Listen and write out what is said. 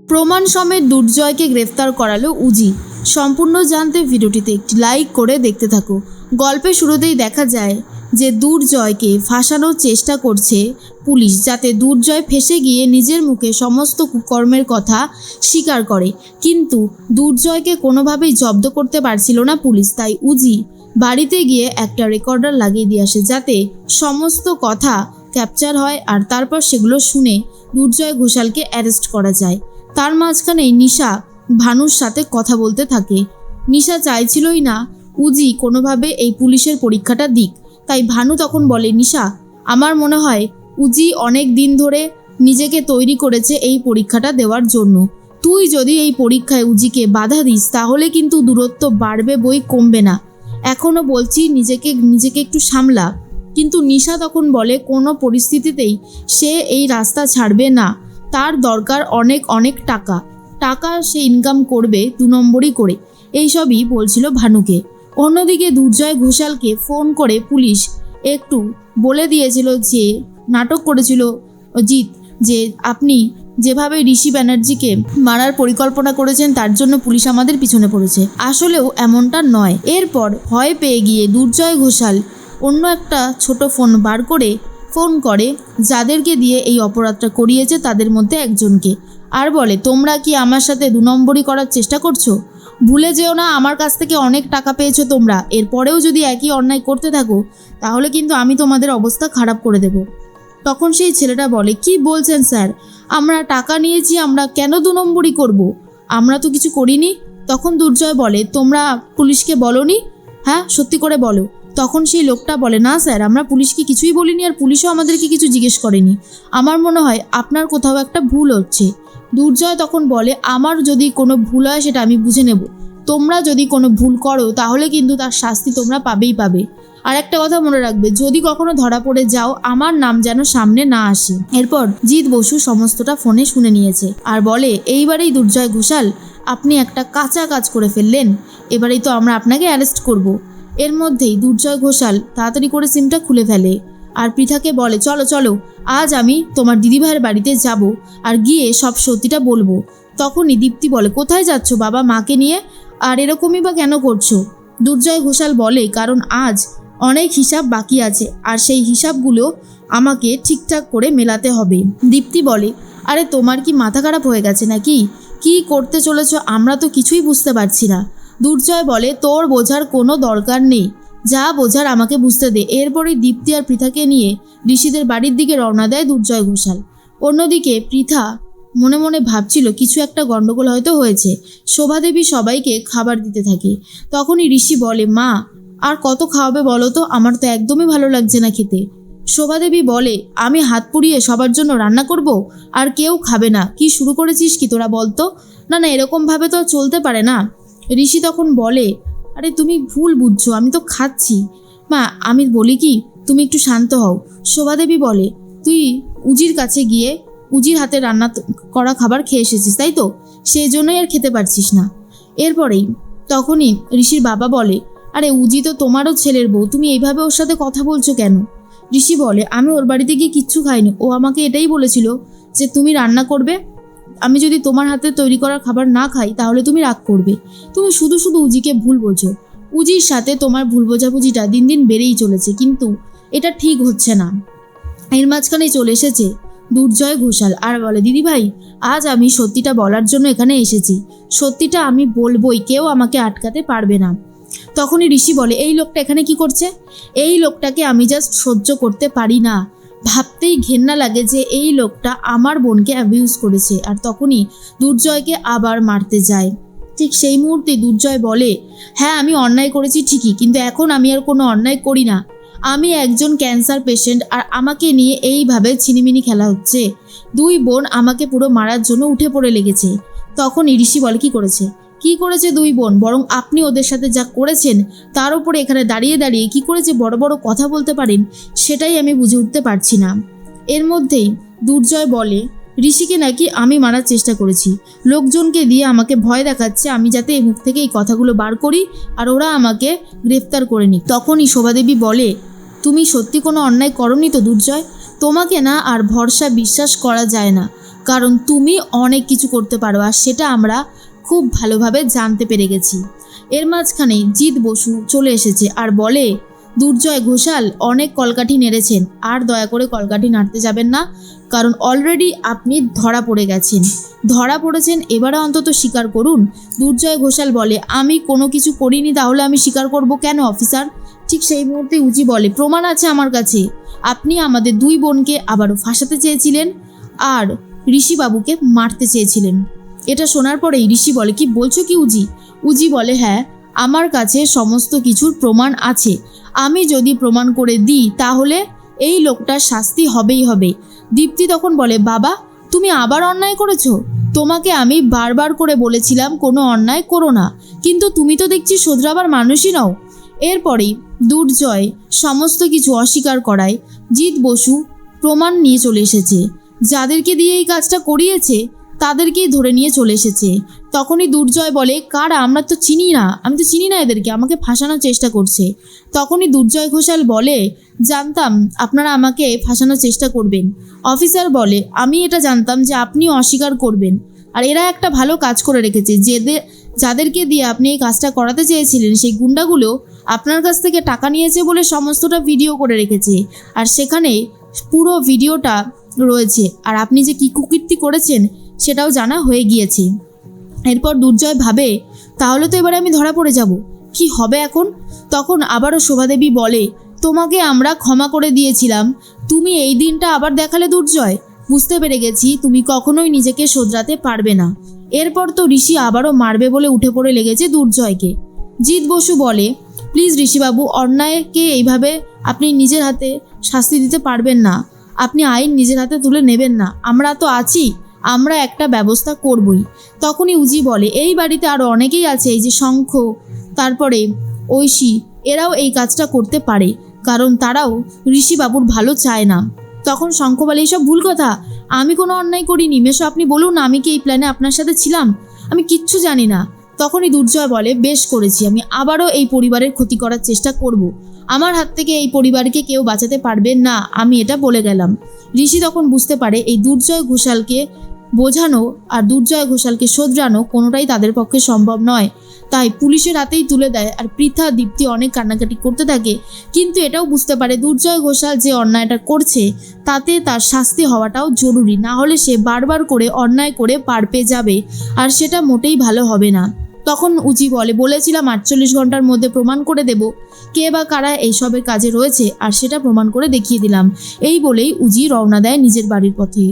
প্রমাণ সমেত দুর্জয়কে গ্রেফতার করালো উজি। সম্পূর্ণ জানতে ভিডিওটিতে একটি লাইক করে দেখতে থাকো। গল্পের শুরুতেই দেখা যায় যে দুর্জয়কে ফাঁসানোর চেষ্টা করছে পুলিশ, যাতে দুর্জয় ফেঁসে গিয়ে নিজের মুখে সমস্ত কুকর্মের কথা স্বীকার করে। কিন্তু দুর্জয়কে কোনোভাবেই জব্দ করতে পারছিল না পুলিশ, তাই উজি বাড়িতে গিয়ে একটা রেকর্ডার লাগিয়ে দিয়ে আসে, যাতে সমস্ত কথা ক্যাপচার হয় আর তারপর সেগুলো শুনে দুর্জয় ঘোষালকে অ্যারেস্ট করা যায়। তার মাঝখানেই নিশা ভানুর সাথে কথা বলতে থাকে। নিশা চাইছিলই না উজি কোনোভাবে এই পুলিশের পরীক্ষাটা দিক, তাই ভানু তখন বলে, নিশা, আমার মনে হয় উজি অনেক দিন ধরে নিজেকে তৈরি করেছে এই পরীক্ষাটা দেওয়ার জন্য। তুই যদি এই পরীক্ষায় উজিকে বাধা দিস তাহলে কিন্তু দূরত্ব বাড়বে বই কমবে না। এখনও বলছি নিজেকে একটু সামলা। কিন্তু নিশা তখন বলে কোনো পরিস্থিতিতেই সে এই রাস্তা ছাড়বে না। তার দরকার অনেক টাকা সে ইনকাম করবে 2 নম্বরই করে। এইসবই বলছিল ভানুকে। অন্যদিকে দুর্জয় ঘোষালকে ফোন করে পুলিশ একটু বলে দিয়েছিল যে নাটক করেছিল জিৎ, যে আপনি যেভাবে ঋষি ব্যানার্জিকে মারার পরিকল্পনা করেছেন তার জন্য পুলিশ আমাদের পিছনে পড়েছে। আসলেও এমনটা নয়। এরপর ভয় পেয়ে গিয়ে দুর্জয় ঘোষাল অন্য একটা ছোট ফোন বার করে ফোন করে যাদেরকে দিয়ে এই অপরাধটা করিয়েছে তাদের মধ্যে একজনকে, আর বলে, তোমরা কি আমার সাথে 2 নম্বরই করার চেষ্টা করছো? ভুলে যেও না আমার কাছ থেকে অনেক টাকা পেয়েছো তোমরা। এরপরেও যদি একই অন্যায় করতে থাকো তাহলে কিন্তু আমি তোমাদের অবস্থা খারাপ করে দেব। তখন সেই ছেলেটা বলে, কি বলছেন স্যার, আমরা টাকা নিয়েছি, আমরা কেন 2 নম্বরই করব? আমরা তো কিছু করিনি। তখন দুর্জয় বলে, তোমরা পুলিশকে বলোনি? হ্যাঁ, সত্যি করে বলো। তখন সেই লোকটা বলে, না স্যার, আমরা পুলিশকে কিছুই বলিনি, আর পুলিশও আমাদেরকে কিছু জিজ্ঞেস করেনি। আমার মনে হয় আপনার কোথাও একটা ভুল হচ্ছে। দুর্জয় তখন বলে, আমার যদি কোনো ভুল হয় সেটা আমি বুঝে নেব। তোমরা যদি কোনো ভুল করো তাহলে কিন্তু তার শাস্তি তোমরা পাবে। আর একটা কথা মনে রাখবে, যদি কখনো ধরা পড়ে যাও আমার নাম যেন সামনে না আসে। এরপর জিৎ বসু সমস্তটা ফোনে শুনে নিয়েছে আর বলে, এইবারেই দুর্জয় ঘোষাল আপনি একটা কাঁচা কাজ করে ফেললেন। এবারেই তো আমরা আপনাকে অ্যারেস্ট করব। এর মধ্যেই দুর্জয় ঘোষাল তাড়াতাড়ি করে সিমটা খুলে ফেলে আর পৃথাকে বলে, চলো আজ আমি তোমার দিদিভাইয়ের বাড়িতে যাব আর গিয়ে সব সত্যিটা বলবো। তখনই দীপ্তি বলে, কোথায় যাচ্ছ বাবা মাকে নিয়ে, আর এরকমই বা কেন করছো? দুর্জয় ঘোষাল বলে, কারণ আজ অনেক হিসাব বাকি আছে আর সেই হিসাবগুলো আমাকে ঠিকঠাক করে মেলাতে হবে। দীপ্তি বলে, আরে তোমার কি মাথা খারাপ হয়ে গেছে নাকি? কি করতে চলেছ আমরা তো কিছুই বুঝতে পারছি না। দুর্জয় বলে, তোর বোঝার কোনো দরকার নেই, যা বোঝার আমাকে বুঝতে দে। এরপরই দীপ্তি আর পৃথাকে নিয়ে ঋষিদের বাড়ির দিকে রওনা দেয় দুর্জয় ঘোষাল। অন্যদিকে পৃথা মনে মনে ভাবছিল কিছু একটা গন্ডগোল হয়তো হয়েছে। শোভাদেবী সবাইকে খাবার দিতে থাকে। তখনই ঋষি বলে, মা, আর কত খাওয়াবে বলো তো, আমার তো একদমই ভালো লাগছে না খেতে। শোভাদেবী বলে, আমি হাত পুড়িয়ে সবার জন্য রান্না করব আর কেউ খাবে না। কি শুরু করেছিস কি তোরা বলতো? না এরকমভাবে তো চলতে পারে না। ঋষি তখন বলে, আরে তুমি ভুল বুঝছো, আমি তো খাচ্ছি। মা, আমি বলি কি, তুমি একটু শান্ত হও। শোভাদেবী বলে, তুই উজির কাছে গিয়ে উজির হাতে রান্না করা খাবার খেয়ে এসেছিস তাই তো, সেই জন্যই আর খেতে পারছিস না। এরপরেই তখনই ঋষির বাবা বলে, আরে উজি তো তোমারও ছেলের বউ, তুমি এইভাবে ওর সাথে কথা বলছো কেন? ঋষি বলে, আমি ওর বাড়িতে গিয়ে কিচ্ছু খাইনি, ও আমাকে এটাই বলেছিল যে তুমি রান্না করবে, আমি যদি তোমার হাতে তৈরি করা খাবার না খাই তাহলে তুমি রাগ করবে। তুমি শুধু উজিকে ভুল বোঝো। উজির সাথে তোমার ভুল বোঝাবুঝিটা দিন দিন বেড়েই চলেছে, কিন্তু এটা ঠিক হচ্ছে না। এর মাঝখানে চলে এসেছে দুর্জয় ঘোষাল আর বলে, দিদিভাই, আজ আমি সত্যিটা বলার জন্য এখানে এসেছি। সত্যিটা আমি বলবোই, কেউ আমাকে আটকাতে পারবে না। তখনই ঋষি বলে, এই লোকটা এখানে কি করছে? এই লোকটাকে আমি জাস্ট সহ্য করতে পারি না। ভাবতেই ঘেন্না লাগে যে এই লোকটা আমার বোনকে অ্যাবিউজ করেছে। আর তখনই দুর্জয়কে আবার মারতে যায়। ঠিক সেই মুহূর্তে দুর্জয় বলে, হ্যাঁ আমি অন্যায় করেছি ঠিকই, কিন্তু এখন আমি আর কোনো অন্যায় করি না। আমি একজন ক্যান্সার পেশেন্ট আর আমাকে নিয়ে এইভাবে ছিনিমিনি খেলা হচ্ছে। 2 বোন আমাকে পুরো মারার জন্য উঠে পড়ে লেগেছে। তখন ঋষি বলে, কি করেছে 2 বোন? বরং আপনি ওদের সাথে যা করেছেন তার উপরে এখানে দাঁড়িয়ে কি করে যে বড় বড় কথা বলতে পারেন সেটাই আমি বুঝে উঠতে পারছি না। এর মধ্যেই দুর্জয় বলে, ঋষিকে নাকি আমি মারার চেষ্টা করেছি, লোকজনকে দিয়ে আমাকে ভয় দেখাচ্ছে আমি যাতে এই মুখ থেকে এই কথাগুলো বার করি আর ওরা আমাকে গ্রেফতার করে নিক। তখনই শোভাদেবী বলে, তুমি সত্যি কোনো অন্যায় করনি তো দুর্জয়? তোমাকে না আর ভরসা বিশ্বাস করা যায় না। কারণ তুমি অনেক কিছু করতে পারো, আর সেটা আমরা খুব ভালোভাবে জানতে পেরে গেছি। এর মাঝখানে জিৎ বসু চলে এসেছে আর বলে, দুর্জয় ঘোষাল অনেক কলকাঠি নেড়েছেন, আর দয়া করে কলকাঠি নাড়তে যাবেন না, কারণ অলরেডি আপনি ধরা পড়ে পড়েছেন, এবারে অন্তত স্বীকার করুন। দুর্জয় ঘোষাল বলে, আমি কোনো কিছু করিনি, তাহলে আমি স্বীকার করব কেন অফিসার? ঠিক সেই মুহূর্তে উজি বলে, প্রমাণ আছে আমার কাছে। আপনি আমাদের দুই বোনকে আবারও ফাঁসাতে চেয়েছিলেন আর ঋষিবাবুকে মারতে চেয়েছিলেন। এটা শোনার পরেই ঋষি বলে, কি বলছো কি উজি? উজি বলে, হ্যাঁ, আমার কাছে সমস্ত কিছুর প্রমাণ আছে। আমি যদি প্রমাণ করে দিই তাহলে এই লোকটার শাস্তি হবেই হবে। দীপ্তি তখন বলে, বাবা তুমি আবার অন্যায় করেছো? তোমাকে আমি বারবার করে বলেছিলাম কোনো অন্যায় করো না, কিন্তু তুমি তো দেখছি শোধরাবার মানুষই নও। এরপরেই দুর্জয় সমস্ত কিছু অস্বীকার করায় জিৎ বসু প্রমাণ নিয়ে চলে এসেছে। যাদেরকে দিয়ে এই কাজটা করিয়েছে তাদেরকেই ধরে নিয়ে চলে এসেছে। তখনই দুর্জয় বলে, কারা? আমি তো চিনি না এদেরকে, আমাকে ফাঁসানোর চেষ্টা করছে। তখনই দুর্জয় ঘোষাল বলে, জানতাম আপনারা আমাকে ফাঁসানোর চেষ্টা করবেন। অফিসার বলে, আমি এটা জানতাম যে আপনিও অস্বীকার করবেন, আর এরা একটা ভালো কাজ করে রেখেছে। যাদেরকে দিয়ে আপনি এই কাজটা করাতে চেয়েছিলেন সেই গুন্ডাগুলো আপনার কাছ থেকে টাকা নিয়েছে বলে সমস্তটা ভিডিও করে রেখেছে, আর সেখানে পুরো ভিডিওটা রয়েছে, আর আপনি যে কী কুকীর্তি করেছেন সেটাও জানা হয়ে গিয়েছে। এরপর দুর্জয় ভাবে, তাহলে তো এবারে আমি ধরা পড়ে যাব, কি হবে এখন? তখন আবারও শোভাদেবী বলে, তোমাকে আমরা ক্ষমা করে দিয়েছিলাম, তুমি এই দিনটা আবার দেখালে দুর্জয়। বুঝতে পেরে গেছি তুমি কখনোই নিজেকে শোধরাতে পারবে না। এরপর তো ঋষি আবারও মারবে বলে উঠে পড়ে লেগেছে দুর্জয়কে। জিৎ বসু বলে, প্লিজ ঋষিবাবু, অন্যায়কে এইভাবে আপনি নিজের হাতে শাস্তি দিতে পারবেন না, আপনি আইন নিজের হাতে তুলে নেবেন না, আমরা তো আছি, আমরা একটা ব্যবস্থা করবই। তখনই উজি বলে, এই বাড়িতে আরও অনেকেই আছে, এই যে শঙ্খ, তারপরে ঐশী, এরাও এই কাজটা করতে পারে, কারণ তারাও ঋষিবাবুর ভালো চায় না। তখন শঙ্খ বলে, এইসব ভুল কথা, আমি কোনো অন্যায় করিনি মেশো, আপনি বলুন আমি কি এই প্ল্যানে আপনার সাথে ছিলাম? আমি কিচ্ছু জানি না। তখনই দুর্জয় বলে, বেশ করেছি, আমি আবারও এই পরিবারের ক্ষতি করার চেষ্টা করব। আমার হাত থেকে এই পরিবারকে কেউ বাঁচাতে পারবে না, আমি এটা বলে গেলাম। ঋষি তখন বুঝতে পারে এই দুর্জয় ঘোষালকে বোঝানো আর দুর্জয় ঘোষালকে শোধরানো কোনোটাই তাদের পক্ষে সম্ভব নয়, তাই পুলিশের হাতেই তুলে দেয়। আর পৃথা দীপ্তি অনেক কান্নাকাটি করতে থাকে, কিন্তু এটাও বুঝতে পারে দুর্জয় ঘোষাল যে অন্যায়টা করছে তাতে তার শাস্তি হওয়াটাও জরুরি, না হলে সে বারবার করে অন্যায় করে পার পেয়ে যাবে, আর সেটা মোটেই ভালো হবে না। তখন উজি বলেছিলাম 48 ঘন্টার মধ্যে প্রমাণ করে দেব কে বা কারা এইসবের কাজে রয়েছে, আর সেটা প্রমাণ করে দেখিয়ে দিলাম। এই বলেই উজি রওনা দেয় নিজের বাড়ির পথে।